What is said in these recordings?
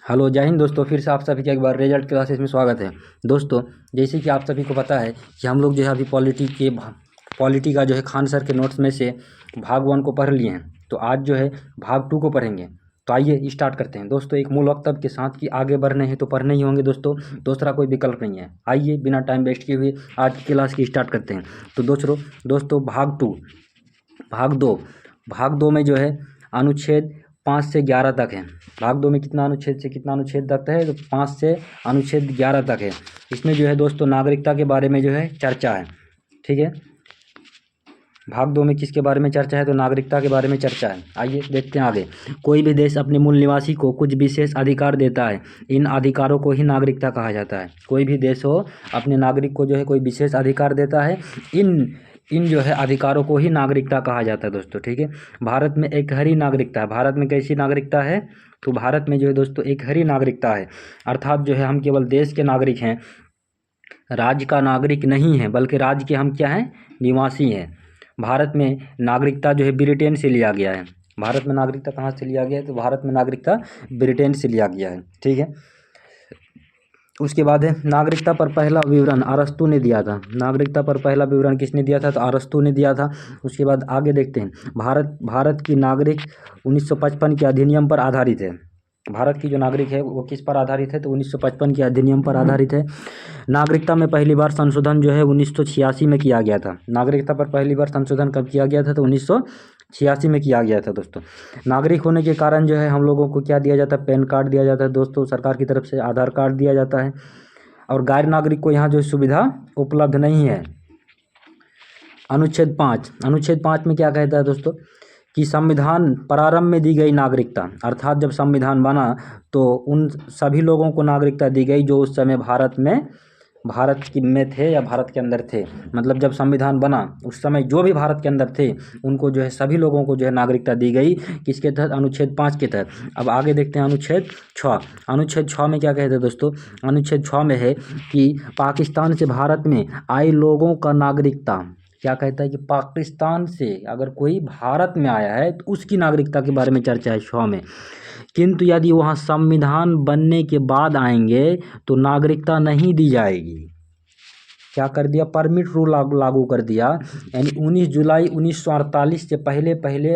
Hello, जय हिंद दोस्तों। फिर से आप सभी का एक बार रिजल्ट क्लासेस में स्वागत है। दोस्तों, जैसे कि आप सभी को पता है कि हम लोग जो है अभी पॉलिटी का जो है खान सर के नोट्स में से भाग 1 को पढ़ लिए हैं। तो आज जो है भाग 2 को पढ़ेंगे। तो आइए स्टार्ट करते हैं दोस्तों, एक मूल वक्तव्य के साथ कि आगे बढ़ने हैं तो पढ़ने ही होंगे दोस्तों, दूसरा कोई विकल्प नहीं है। आइए बिना टाइम वेस्ट किए हुए आज की क्लास की स्टार्ट करते हैं। तो दोस्तों भाग दो में जो है अनुच्छेद 5 से 11 तक है। भाग 2 में कितना अनुच्छेद से कितना अनुच्छेद तक है? तो 5 से अनुच्छेद 11 तक है। इसमें जो है दोस्तों नागरिकता के बारे में जो है चर्चा है। ठीक है, भाग 2 में किसके बारे में चर्चा है? तो नागरिकता के बारे में चर्चा है। आइए देखते हैं आगे। कोई भी देश अपने मूल निवासी को कुछ विशेष अधिकार देता है, इन अधिकारों को ही नागरिकता कहा जाता है। कोई भी देश हो अपने नागरिक को जो है कोई विशेष अधिकार देता है, इन जो है अधिकारों को ही नागरिकता कहा जाता है दोस्तों। ठीक है, भारत में एक हरी नागरिकता है। भारत में कैसी नागरिकता है? तो भारत में जो है दोस्तों एक हरी नागरिकता है, अर्थात जो है हम केवल देश के नागरिक हैं, राज्य का नागरिक नहीं है, बल्कि राज्य के हम क्या हैं? निवासी हैं। भारत में नागरिकता जो है ब्रिटेन से लिया गया है। भारत में नागरिकता कहाँ से लिया गया है? तो भारत में नागरिकता ब्रिटेन से लिया गया है। ठीक है, उसके बाद है नागरिकता पर पहला विवरण अरस्तु ने दिया था। नागरिकता पर पहला विवरण किसने दिया था? तो अरस्तु ने दिया था। उसके बाद आगे देखते हैं, भारत की नागरिक 1955 के अधिनियम पर आधारित है। भारत की जो नागरिक है वो किस पर आधारित है? तो 1955 के अधिनियम पर आधारित है। नागरिकता में पहली बार संशोधन जो है 1986 में किया गया था। नागरिकता पर पहली बार संशोधन कब किया गया था? तो 1986 में किया गया था दोस्तों। नागरिक होने के कारण जो है हम लोगों को क्या दिया जाता है? पैन कार्ड दिया जाता है दोस्तों, सरकार की तरफ से आधार कार्ड दिया जाता है। और गैर नागरिक को यहाँ जो सुविधा उपलब्ध नहीं है। अनुच्छेद 5 में क्या कहता है दोस्तों? कि संविधान प्रारंभ में दी गई नागरिकता, अर्थात जब संविधान बना तो उन सभी लोगों को नागरिकता दी गई जो उस समय भारत में थे या भारत के अंदर थे। मतलब जब संविधान बना उस समय जो भी भारत के अंदर थे उनको जो है सभी लोगों को जो है नागरिकता दी गई। किसके तहत? अनुच्छेद 5 के तहत। अब आगे देखते हैं अनुच्छेद 6। अनुच्छेद 6 में क्या कहते हैं दोस्तों? अनुच्छेद 6 में है कि पाकिस्तान से भारत में आए लोगों का नागरिकता, क्या कहता है कि पाकिस्तान से अगर कोई भारत में आया है तो उसकी नागरिकता के बारे में चर्चा है 6 में। किंतु यदि वहाँ संविधान बनने के बाद आएंगे तो नागरिकता नहीं दी जाएगी। क्या कर दिया? परमिट रूल लागू कर दिया। यानी 19 जुलाई 1948 से पहले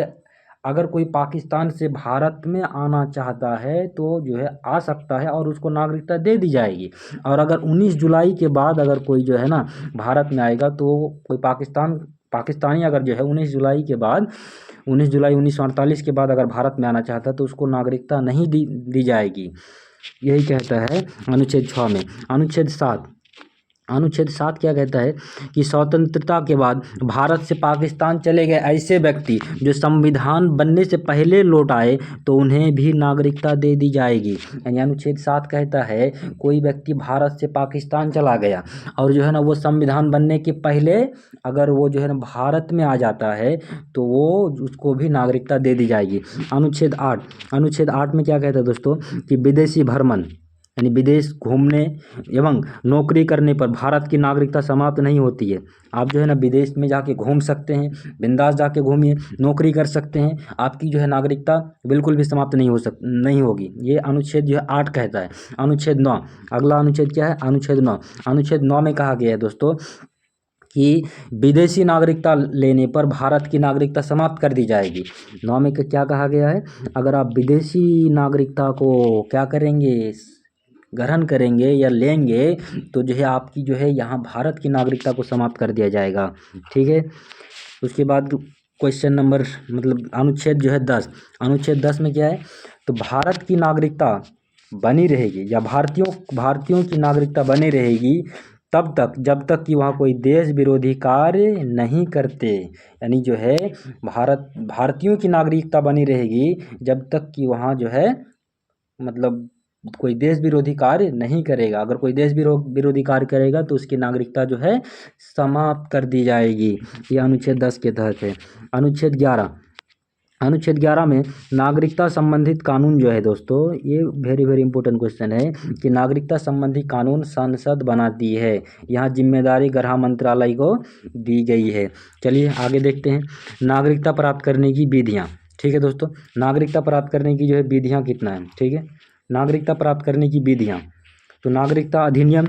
अगर कोई पाकिस्तान से भारत में आना चाहता है तो जो है आ सकता है और उसको नागरिकता दे दी जाएगी। और अगर 19 जुलाई के बाद अगर कोई जो है ना भारत में आएगा तो कोई पाकिस्तानी अगर जो है 19 जुलाई 1948 के बाद अगर भारत में आना चाहता है तो उसको नागरिकता नहीं दी जाएगी। यही कहता है अनुच्छेद 6 में। अनुच्छेद 7 क्या कहता है? कि स्वतंत्रता के बाद भारत से पाकिस्तान चले गए ऐसे व्यक्ति जो संविधान बनने से पहले लौट आए तो उन्हें भी नागरिकता दे दी जाएगी। यानी अनुच्छेद 7 कहता है कोई व्यक्ति भारत से पाकिस्तान चला गया और जो है ना वो संविधान बनने के पहले अगर वो जो है ना भारत में आ जाता है तो वो उसको भी नागरिकता दे दी जाएगी। अनुच्छेद 8 में क्या कहता है दोस्तों? कि विदेशी भ्रमण यानी विदेश घूमने एवं नौकरी करने पर भारत की नागरिकता समाप्त नहीं होती है। आप जो है ना विदेश में जाके घूम सकते हैं, बिंदास जाके घूमिए, नौकरी कर सकते हैं, आपकी जो है नागरिकता बिल्कुल भी समाप्त नहीं होगी। ये अनुच्छेद जो है 8 कहता है। अनुच्छेद 9, अगला अनुच्छेद क्या है? अनुच्छेद 9 में कहा गया है दोस्तों कि विदेशी नागरिकता लेने पर भारत की नागरिकता समाप्त कर दी जाएगी। 9 में क्या कहा गया है? अगर आप विदेशी नागरिकता को क्या करेंगे? ग्रहण करेंगे या लेंगे तो जो है आपकी जो है यहाँ भारत की नागरिकता को समाप्त कर दिया जाएगा। ठीक है, उसके बाद क्वेश्चन नंबर मतलब अनुच्छेद जो है 10 में क्या है? तो भारत की नागरिकता बनी रहेगी या भारतीयों की नागरिकता बनी रहेगी तब तक जब तक कि वहाँ कोई देश विरोधी कार्य नहीं करते। यानी जो है भारतीयों की नागरिकता बनी रहेगी जब तक कि वहाँ जो है मतलब कोई देश विरोधी कार्य नहीं करेगा। अगर कोई देश विरोधी कार्य करेगा तो उसकी नागरिकता जो है समाप्त कर दी जाएगी। ये अनुच्छेद 10 के तहत है। अनुच्छेद 11 में नागरिकता संबंधित कानून जो है दोस्तों, ये वेरी इंपॉर्टेंट क्वेश्चन है कि नागरिकता संबंधी कानून संसद बनाती है। यहाँ जिम्मेदारी गृह मंत्रालय को दी गई है। चलिए आगे देखते हैं नागरिकता प्राप्त करने की विधियाँ। ठीक है दोस्तों, नागरिकता प्राप्त करने की जो है विधियाँ कितना है? ठीक है, नागरिकता प्राप्त करने की विधियाँ, तो नागरिकता अधिनियम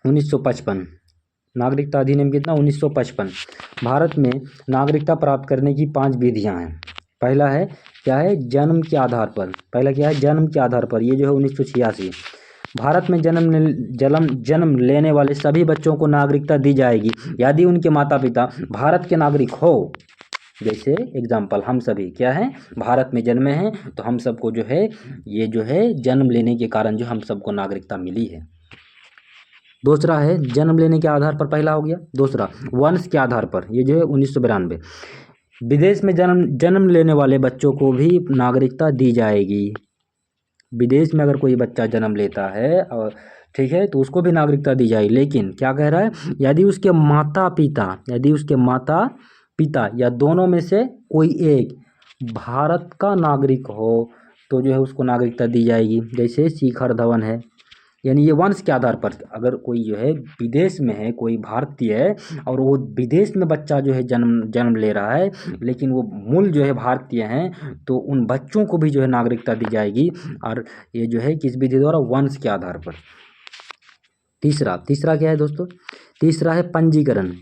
1955, नागरिकता अधिनियम कितना 1955। भारत में नागरिकता प्राप्त करने की 5 विधियाँ हैं। पहला है क्या है, जन्म के आधार पर। पहला क्या है, जन्म के आधार पर, ये जो है 1986। भारत में जन्म लेने वाले सभी बच्चों को नागरिकता दी जाएगी यदि उनके माता पिता भारत के नागरिक हो। जैसे एग्जाम्पल, हम सभी क्या हैं, भारत में जन्मे हैं, तो हम सबको जो है ये जो है जन्म लेने के कारण जो हम सबको नागरिकता मिली है। दूसरा है जन्म लेने के आधार पर, पहला हो गया। दूसरा वंश के आधार पर, ये जो है 1992। विदेश में जन्म लेने वाले बच्चों को भी नागरिकता दी जाएगी। विदेश में अगर कोई बच्चा जन्म लेता है और ठीक है, तो उसको भी नागरिकता दी जाएगी। लेकिन क्या कह रहा है, यदि उसके माता पिता या दोनों में से कोई एक भारत का नागरिक हो तो जो है उसको नागरिकता दी जाएगी। जैसे शिखर धवन है, यानी ये वंश के आधार पर, अगर कोई जो है विदेश में है, कोई भारतीय है और वो विदेश में बच्चा जो है जन्म ले रहा है, लेकिन वो मूल जो है भारतीय हैं, तो उन बच्चों को भी जो है नागरिकता दी जाएगी। और ये जो है किस विधि द्वारा, वंश के आधार पर। तीसरा क्या है दोस्तों, तीसरा है पंजीकरण।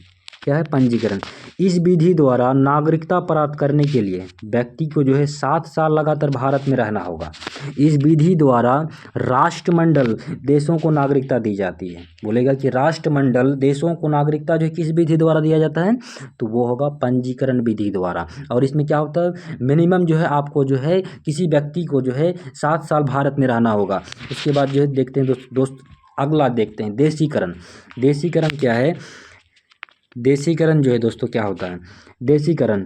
क्या है, पंजीकरण। इस विधि द्वारा नागरिकता प्राप्त करने के लिए व्यक्ति को जो है 7 साल लगातार भारत में रहना होगा। इस विधि द्वारा राष्ट्रमंडल देशों को नागरिकता दी जाती है। बोलेगा कि राष्ट्रमंडल देशों को नागरिकता जो है किस विधि द्वारा दिया जाता है, तो वो होगा पंजीकरण विधि द्वारा। और इसमें क्या होता है, मिनिमम जो है आपको जो है किसी व्यक्ति को जो है 7 साल भारत में रहना होगा। उसके बाद जो है देखते हैं दोस्त अगला देखते हैं, देशीकरण। देशीकरण क्या है, देशीकरण जो है दोस्तों क्या होता है, देशीकरण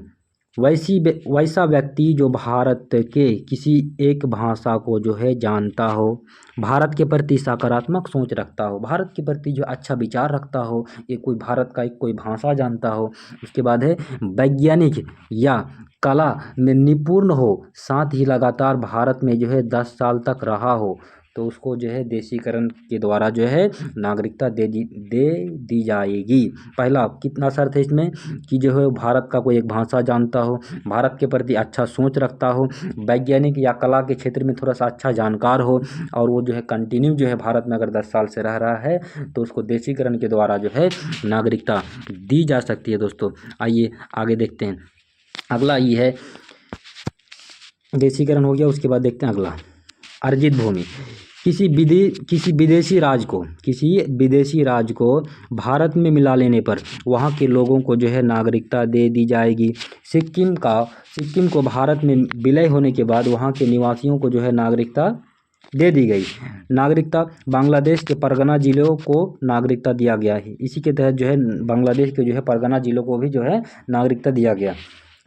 वैसा व्यक्ति जो भारत के किसी एक भाषा को जो है जानता हो, भारत के प्रति सकारात्मक सोच रखता हो, भारत के प्रति जो अच्छा विचार रखता हो, ये कोई भारत का एक कोई भाषा जानता हो। उसके बाद है वैज्ञानिक या कला में निपुण हो, साथ ही लगातार भारत में जो है 10 साल तक रहा हो, तो उसको जो है देशीकरण के द्वारा जो है नागरिकता दे दी जाएगी। पहला कितना शर्त है इसमें, कि जो है भारत का कोई एक भाषा जानता हो, भारत के प्रति अच्छा सोच रखता हो, वैज्ञानिक या कला के क्षेत्र में थोड़ा सा अच्छा जानकार हो, और वो जो है कंटिन्यू जो है भारत में अगर 10 साल से रह रहा है, तो उसको देशीकरण के द्वारा जो है नागरिकता दी जा सकती है। दोस्तों आइए आगे देखते हैं। अगला ये है, देशीकरण हो गया। उसके बाद देखते हैं अगला, अर्जित भूमि। किसी विदेशी राज्य को भारत में मिला लेने पर वहाँ के लोगों को जो है नागरिकता दे दी जाएगी। सिक्किम को भारत में विलय होने के बाद वहाँ के निवासियों को जो है नागरिकता दे दी गई। नागरिकता बांग्लादेश के परगना जिलों को नागरिकता दिया गया है। इसी के तहत जो है बांग्लादेश के जो है परगना जिलों को भी जो है नागरिकता दिया गया।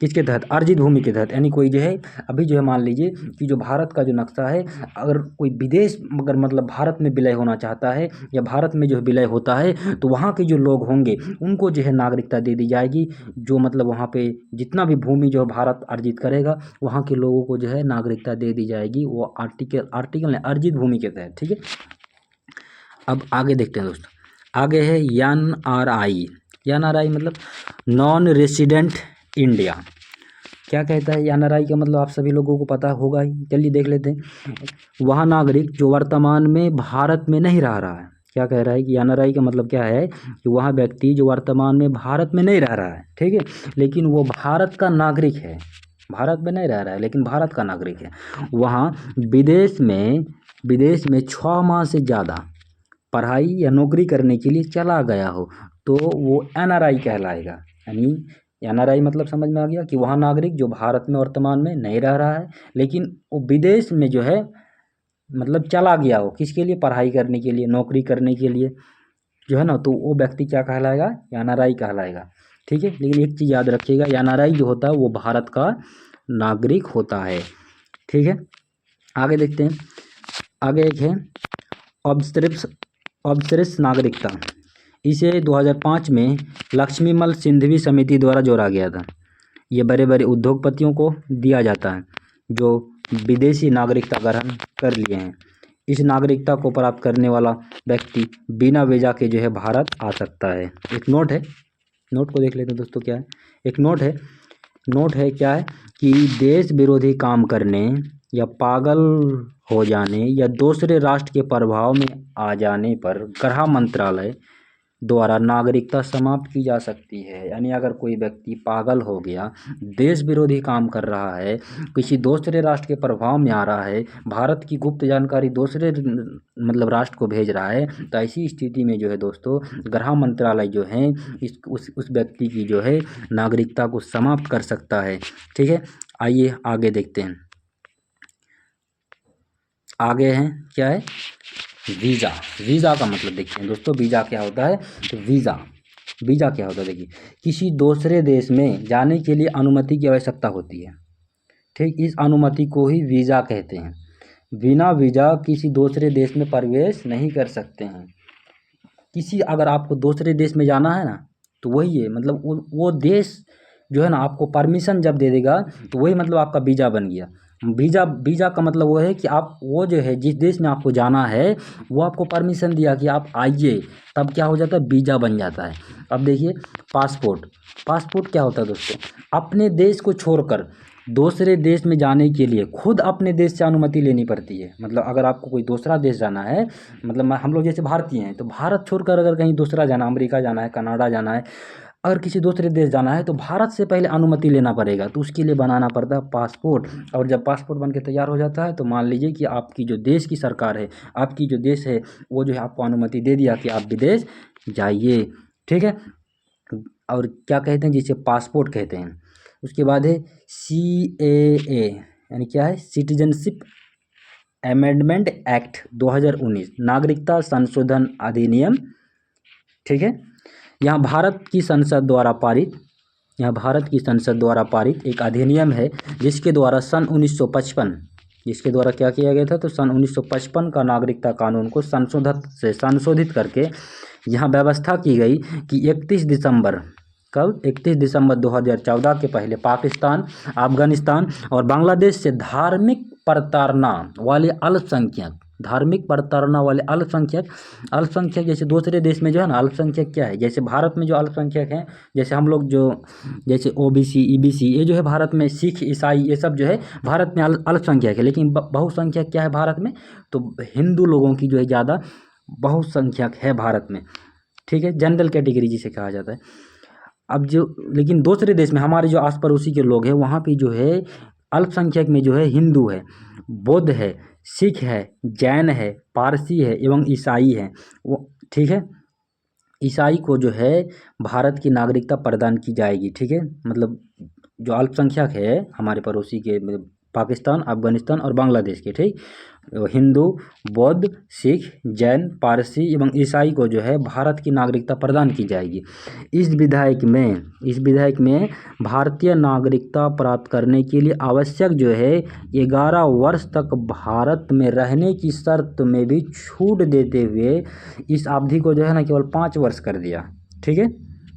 किसके तहत, अर्जित भूमि के तहत। यानी कोई जो है अभी जो है मान लीजिए कि जो भारत का जो नक्शा है, अगर कोई विदेश अगर मतलब भारत में विलय होना चाहता है या भारत में जो विलय होता है, तो वहाँ के जो लोग होंगे उनको जो है नागरिकता दे दी जाएगी। जो मतलब वहाँ पे जितना भी भूमि जो भारत अर्जित करेगा, वहाँ के लोगों को जो है नागरिकता दे दी जाएगी, वो आर्टिकल ने अर्जित भूमि के तहत। ठीक है, अब आगे देखते हैं दोस्तों। आगे है NRI। NRI मतलब नॉन रेसिडेंट इंडिया। क्या कहता है NRI का मतलब, आप सभी लोगों को पता होगा ही, चलिए देख लेते हैं। वह नागरिक जो वर्तमान में भारत में नहीं रह रहा है। क्या कह रहा है कि NRI का मतलब क्या है, कि वह व्यक्ति जो वर्तमान में भारत में नहीं रह रहा है, ठीक है, लेकिन वो भारत का नागरिक है, भारत में नहीं रह रहा है लेकिन भारत का नागरिक है। वहाँ विदेश में 6 माह से ज़्यादा पढ़ाई या नौकरी करने के लिए चला गया हो, तो वो NRI कहलाएगा। यानी NRI मतलब समझ में आ गया, कि वहाँ नागरिक जो भारत में वर्तमान में नहीं रह रहा है, लेकिन वो विदेश में जो है मतलब चला गया हो, किसके लिए, पढ़ाई करने के लिए, नौकरी करने के लिए जो है ना, तो वो व्यक्ति क्या कहलाएगा, NRI कहलाएगा। ठीक है, लेकिन एक चीज़ याद रखिएगा, NRI जो होता है वो भारत का नागरिक होता है। ठीक है, आगे देखते हैं। आगे एक है ऑब्सर्स नागरिकता। इसे 2005 में लक्ष्मीमल सिंघवी समिति द्वारा जोड़ा गया था। ये बड़े बड़े उद्योगपतियों को दिया जाता है जो विदेशी नागरिकता ग्रहण कर लिए हैं। इस नागरिकता को प्राप्त करने वाला व्यक्ति बिना वीज़ा के जो है भारत आ सकता है। एक नोट है, नोट को देख लेते हैं दोस्तों। क्या है, एक नोट है क्या है, कि देश विरोधी काम करने या पागल हो जाने या दूसरे राष्ट्र के प्रभाव में आ जाने पर गृह मंत्रालय द्वारा नागरिकता समाप्त की जा सकती है। यानी अगर कोई व्यक्ति पागल हो गया, देश विरोधी काम कर रहा है, किसी दूसरे राष्ट्र के प्रभाव में आ रहा है, भारत की गुप्त जानकारी दूसरे मतलब राष्ट्र को भेज रहा है, तो ऐसी स्थिति में जो है दोस्तों गृह मंत्रालय जो है उस व्यक्ति की जो है नागरिकता को समाप्त कर सकता है। ठीक है, आइए आगे देखते हैं। आगे हैं क्या है, वीज़ा। वीज़ा का मतलब देखते हैं दोस्तों, वीज़ा क्या होता है। तो वीज़ा क्या होता है, देखिए किसी दूसरे देश में जाने के लिए अनुमति की आवश्यकता होती है। ठीक, इस अनुमति को ही वीज़ा कहते हैं। बिना वीज़ा किसी दूसरे देश में प्रवेश नहीं कर सकते हैं। किसी अगर आपको दूसरे देश में जाना है ना, तो वही है मतलब वो देश जो है ना आपको परमिशन जब दे देगा, तो वही मतलब आपका वीज़ा बन गया। वीज़ा का मतलब वो है कि आप वो जो है जिस देश में आपको जाना है वो आपको परमिशन दिया कि आप आइए, तब क्या हो जाता है, वीज़ा बन जाता है। अब देखिए पासपोर्ट क्या होता है दोस्तों, अपने देश को छोड़कर दूसरे देश में जाने के लिए खुद अपने देश से अनुमति लेनी पड़ती है। मतलब अगर आपको कोई दूसरा देश जाना है, मतलब हम लोग जैसे भारतीय हैं, तो भारत छोड़कर अगर कहीं दूसरा जाना, अमेरिका जाना है, कनाडा जाना है, अगर किसी दूसरे देश जाना है, तो भारत से पहले अनुमति लेना पड़ेगा। तो उसके लिए बनाना पड़ता है पासपोर्ट। और जब पासपोर्ट बन के तैयार हो जाता है, तो मान लीजिए कि आपकी जो देश की सरकार है, आपकी जो देश है, वो जो है आपको अनुमति दे दिया कि आप विदेश जाइए। ठीक है, और क्या कहते हैं, जिसे पासपोर्ट कहते हैं। उसके बाद है CAA, यानी क्या है, सिटीजनशिप अमेंडमेंट एक्ट 2019, नागरिकता संशोधन अधिनियम। ठीक है, यहाँ भारत की संसद द्वारा पारित एक अधिनियम है, जिसके द्वारा सन 1955 जिसके द्वारा क्या किया गया था, तो सन 1955 का नागरिकता कानून को संशोधित करके यहाँ व्यवस्था की गई कि 31 दिसंबर 2014 के पहले पाकिस्तान, अफगानिस्तान और बांग्लादेश से धार्मिक प्रताड़ना वाले अल्पसंख्यक जैसे दूसरे देश में जो है ना, अल्पसंख्यक क्या है, जैसे भारत में जो अल्पसंख्यक हैं, जैसे हम लोग जो जैसे OBC EBC ये जो है भारत में, सिख ईसाई ये सब जो है भारत में अल्पसंख्यक है। लेकिन बहुसंख्यक क्या है भारत में, तो हिंदू लोगों की जो है ज़्यादा बहुसंख्यक है भारत में। ठीक है, जनरल कैटेगरी जिसे कहा जाता है। अब जो लेकिन दूसरे देश में हमारे जो आस पड़ोसी के लोग हैं, वहाँ पे जो है अल्पसंख्यक में जो है हिंदू है, बौद्ध है, सिख है, जैन है, पारसी है एवं ईसाई है। वो ठीक है, ईसाई को जो है भारत की नागरिकता प्रदान की जाएगी। ठीक है, मतलब जो अल्पसंख्यक है हमारे पड़ोसी के, मतलब पाकिस्तान, अफगानिस्तान और बांग्लादेश के, ठीक, हिंदू, बौद्ध, सिख, जैन, पारसी एवं ईसाई को जो है भारत की नागरिकता प्रदान की जाएगी। इस विधेयक में भारतीय नागरिकता प्राप्त करने के लिए आवश्यक जो है 11 वर्ष तक भारत में रहने की शर्त में भी छूट देते हुए इस अवधि को जो है ना केवल 5 वर्ष कर दिया। ठीक है,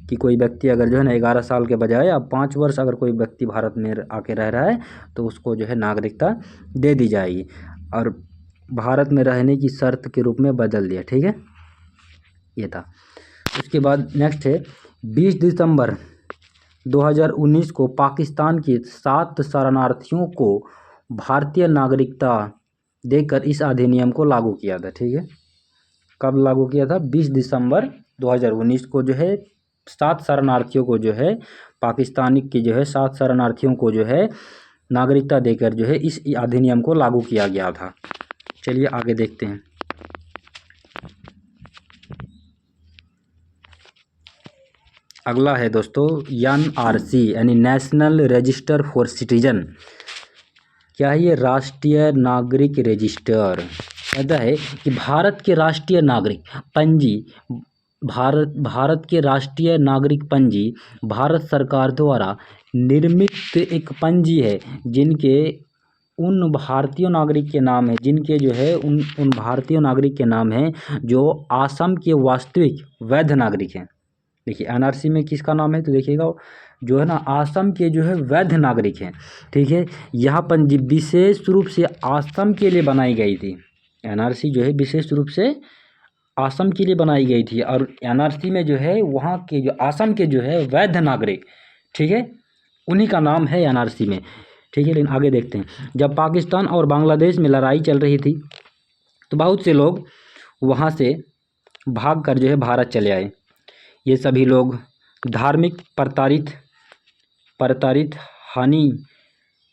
कि कोई व्यक्ति अगर जो है ना 11 साल के बजाय अब 5 वर्ष अगर कोई व्यक्ति भारत में आके रह रहा है, तो उसको जो है नागरिकता दे दी जाएगी और भारत में रहने की शर्त के रूप में बदल दिया। ठीक है, ये था। उसके बाद नेक्स्ट है 20 दिसंबर 2019 को पाकिस्तान के 7 शरणार्थियों को भारतीय नागरिकता देकर इस अधिनियम को लागू किया था। ठीक है, कब लागू किया था, 20 दिसंबर 2019 को जो है 7 शरणार्थियों को जो है पाकिस्तानी के जो है 7 शरणार्थियों को जो है नागरिकता देकर जो है इस अधिनियम को लागू किया गया था। चलिए आगे देखते हैं। अगला है दोस्तों NRC यानी नेशनल रजिस्टर फॉर सिटीजन। क्या है ये, राष्ट्रीय नागरिक रजिस्टर। कहता है कि भारत के राष्ट्रीय नागरिक पंजी भारत के राष्ट्रीय नागरिक पंजी भारत सरकार द्वारा निर्मित एक पंजी है, जिनके उन भारतीय नागरिक के नाम है, जिनके जो है उन भारतीय नागरिक के नाम हैं जो असम के वास्तविक वैध नागरिक हैं। देखिए NRC में किसका नाम है, तो देखिएगा जो है ना असम के जो है वैध नागरिक हैं। ठीक है, यह पंजी विशेष रूप से असम के लिए बनाई गई थी। NRC जो है विशेष रूप से असम के लिए बनाई गई थी और NRC में जो है वहाँ के जो असम के जो है वैध नागरिक, ठीक है, उन्हीं का नाम है NRC में। ठीक है। लेकिन आगे देखते हैं, जब पाकिस्तान और बांग्लादेश में लड़ाई चल रही थी तो बहुत से लोग वहाँ से भाग कर जो है भारत चले आए। ये सभी लोग धार्मिक प्रताड़ित हानि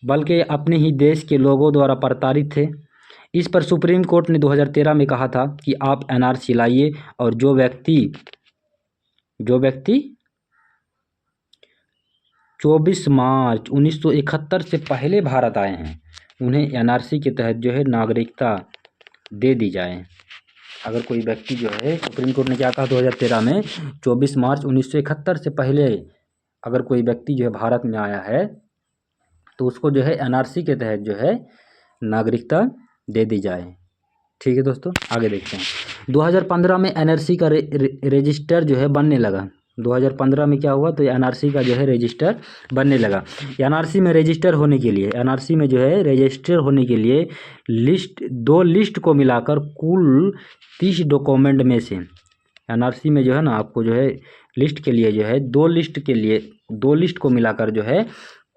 बल्कि अपने ही देश के लोगों द्वारा प्रताड़ित थे। इस पर सुप्रीम कोर्ट ने 2013 में कहा था कि आप एनआरसी लाइए और जो व्यक्ति 24 मार्च 1971 से पहले भारत आए हैं उन्हें एनआरसी के तहत जो है नागरिकता दे दी जाए। अगर कोई व्यक्ति जो है, सुप्रीम कोर्ट ने क्या कहा 2013 में, 24 मार्च 1971 से पहले अगर कोई व्यक्ति जो है भारत में आया है तो उसको जो है एनआरसी के तहत जो है नागरिकता दे दी जाए। ठीक है दोस्तों, आगे देखते हैं। 2015 में एनआरसी का रजिस्टर जो है बनने लगा। 2015 में क्या हुआ, तो एनआरसी का जो है रजिस्टर बनने लगा। एनआरसी में रजिस्टर होने के लिए, एनआरसी में जो है रजिस्टर होने के लिए दो लिस्ट को मिलाकर कुल 30 डॉक्यूमेंट में से, एनआरसी में जो है ना आपको जो है लिस्ट के लिए जो है दो लिस्ट को मिलाकर जो है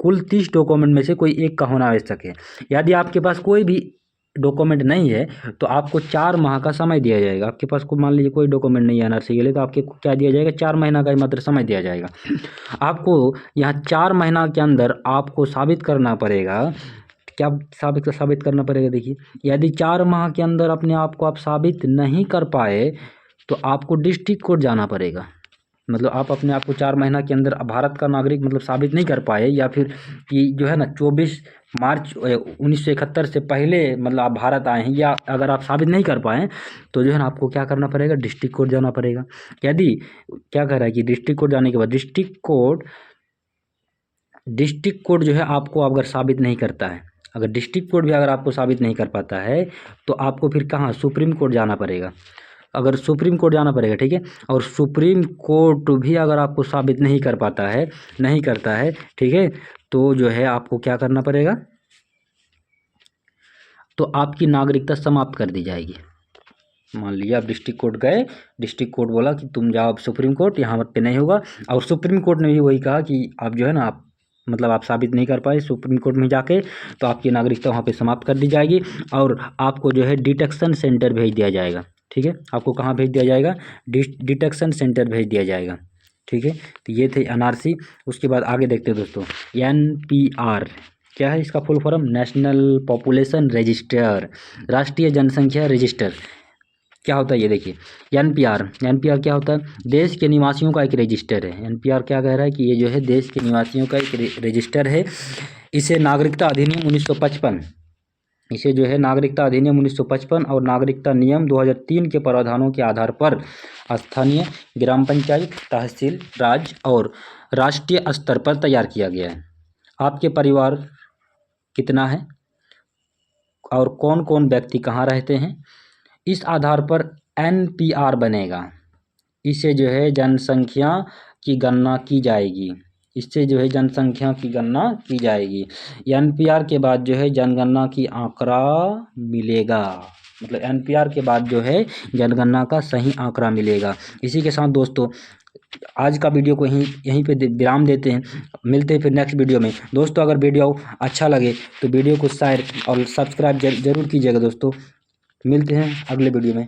कुल 30 डॉक्यूमेंट में से कोई एक का होना आवश्यक है। यदि आपके पास कोई भी डॉक्यूमेंट नहीं है तो आपको 4 माह का समय दिया जाएगा। आपके पास को मान लीजिए कोई डॉक्यूमेंट नहीं है एनआरसी के लिए, तो आपके क्या दिया जाएगा, 4 महीना का ही मात्र समय दिया जाएगा। आपको यहाँ 4 महीना के अंदर आपको साबित करना पड़ेगा। क्या साबित करना पड़ेगा, देखिए, यदि 4 माह के अंदर अपने आप को आप साबित नहीं कर पाए तो आपको डिस्ट्रिक्ट कोर्ट जाना पड़ेगा। मतलब आप अपने आप को 4 महीना के अंदर भारत का नागरिक मतलब साबित नहीं कर पाए, या फिर कि जो है ना 24 मार्च 1971 से पहले मतलब आप भारत आए हैं, या अगर आप साबित नहीं कर पाए तो जो है ना आपको क्या करना पड़ेगा, डिस्ट्रिक्ट कोर्ट जाना पड़ेगा। यदि क्या कह रहा है कि डिस्ट्रिक्ट कोर्ट जाने के बाद डिस्ट्रिक्ट कोर्ट जो है आपको अगर साबित नहीं करता है, अगर डिस्ट्रिक्ट कोर्ट भी अगर आपको साबित नहीं कर पाता है तो आपको फिर कहाँ, सुप्रीम कोर्ट जाना पड़ेगा। अगर सुप्रीम कोर्ट जाना पड़ेगा, ठीक है। और सुप्रीम कोर्ट भी अगर आपको साबित नहीं करता है, ठीक है, तो जो है आपको क्या करना पड़ेगा, तो आपकी नागरिकता समाप्त कर दी जाएगी। मान लीजिए आप डिस्ट्रिक्ट कोर्ट गए, डिस्ट्रिक्ट कोर्ट बोला कि तुम जाओ सुप्रीम कोर्ट, यहाँ पे नहीं होगा, और सुप्रीम कोर्ट ने भी वही कहा कि आप जो है ना आप मतलब आप साबित नहीं कर पाए सुप्रीम कोर्ट में जाके, तो आपकी नागरिकता वहाँ पे समाप्त कर दी जाएगी और आपको जो है डिटेक्शन सेंटर भेज दिया जाएगा। ठीक है, आपको कहाँ भेज दिया जाएगा, डिटेक्शन सेंटर भेज दिया जाएगा। ठीक है, तो ये थे एनआरसी। उसके बाद आगे देखते हैं दोस्तों, एनपीआर क्या है, इसका full form national population register, राष्ट्रीय जनसंख्या रजिस्टर। क्या होता है ये देखिए, एनपीआर क्या होता है, देश के निवासियों का एक रजिस्टर है। एनपीआर क्या कह रहा है कि ये जो है देश के निवासियों का एक रजिस्टर है। इसे नागरिकता अधिनियम 1955, इसे जो है नागरिकता अधिनियम 1955 और नागरिकता नियम 2003 के प्रावधानों के आधार पर स्थानीय, ग्राम पंचायत, तहसील, राज्य और राष्ट्रीय स्तर पर तैयार किया गया है। आपके परिवार कितना है और कौन कौन व्यक्ति कहाँ रहते हैं, इस आधार पर एनपीआर बनेगा। इससे जो है जनसंख्या की गणना की जाएगी, इससे जो है जनसंख्या की गणना की जाएगी। एनपीआर के बाद जो है जनगणना की आंकड़ा मिलेगा, मतलब एनपीआर के बाद जो है जनगणना का सही आंकड़ा मिलेगा। इसी के साथ दोस्तों आज का वीडियो को यहीं पे विराम देते हैं, मिलते हैं फिर नेक्स्ट वीडियो में। दोस्तों अगर वीडियो अच्छा लगे तो वीडियो को शेयर और सब्सक्राइब जरूर कीजिएगा दोस्तों। मिलते हैं अगले वीडियो में।